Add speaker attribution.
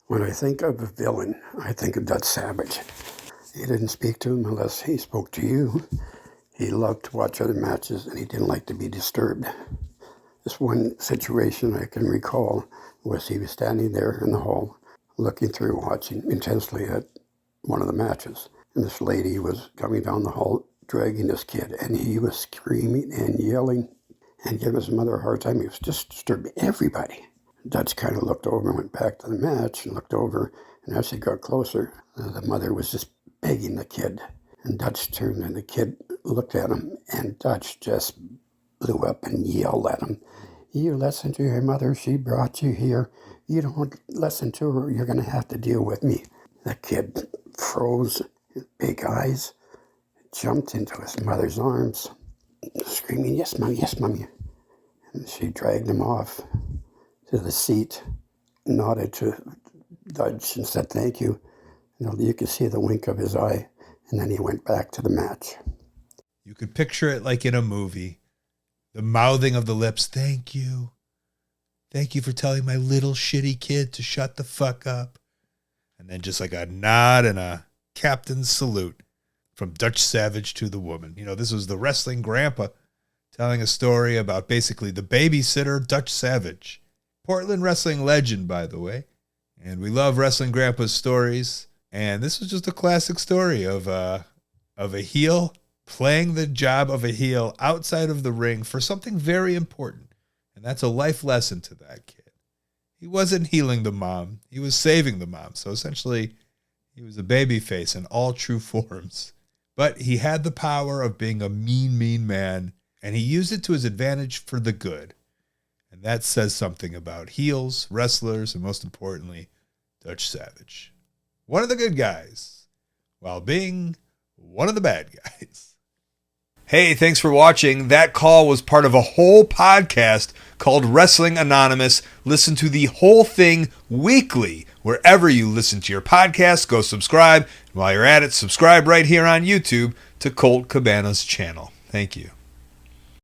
Speaker 1: When I think of a villain, I think of Dutch Savage. You didn't speak to him unless he spoke to you. He loved to watch other matches, and he didn't like to be disturbed. This one situation I can recall was he was standing there in the hall, looking through, watching intensely at one of the matches. And this lady was coming down the hall, dragging this kid, and he was screaming and yelling and giving his mother a hard time. He was just disturbing everybody. Dutch kind of looked over and went back to the match and looked over, and as he got closer, the mother was just begging the kid. And Dutch turned, and the kid looked at him, and Dutch just blew up and yelled at him. You listen to your mother, she brought you here. You don't listen to her, you're going to have to deal with me. The kid froze, his big eyes, jumped into his mother's arms, screaming, yes, mommy. And she dragged him off to the seat, nodded to Dutch and said, thank you. You could see the wink of his eye, and then he went back to the match.
Speaker 2: You could picture it like in a movie. The mouthing of the lips, thank you. Thank you for telling my little shitty kid to shut the fuck up. And then just like a nod and a captain's salute from Dutch Savage to the woman. This was the wrestling grandpa telling a story about basically the babysitter Dutch Savage. Portland wrestling legend, by the way. And we love wrestling grandpa's stories. And this was just a classic story of a heel playing the job of a heel outside of the ring for something very important. And that's a life lesson to that kid. He wasn't healing the mom. He was saving the mom. So essentially, he was a babyface in all true forms. But he had the power of being a mean man, and he used it to his advantage for the good. And that says something about heels, wrestlers, and most importantly, Dutch Savage. One of the good guys, while being one of the bad guys. Hey, thanks for watching. That call was part of a whole podcast called Wrestling Anonymous. Listen to the whole thing weekly. Wherever you listen to your podcast, go subscribe. And while you're at it, subscribe right here on YouTube to Colt Cabana's channel. Thank you.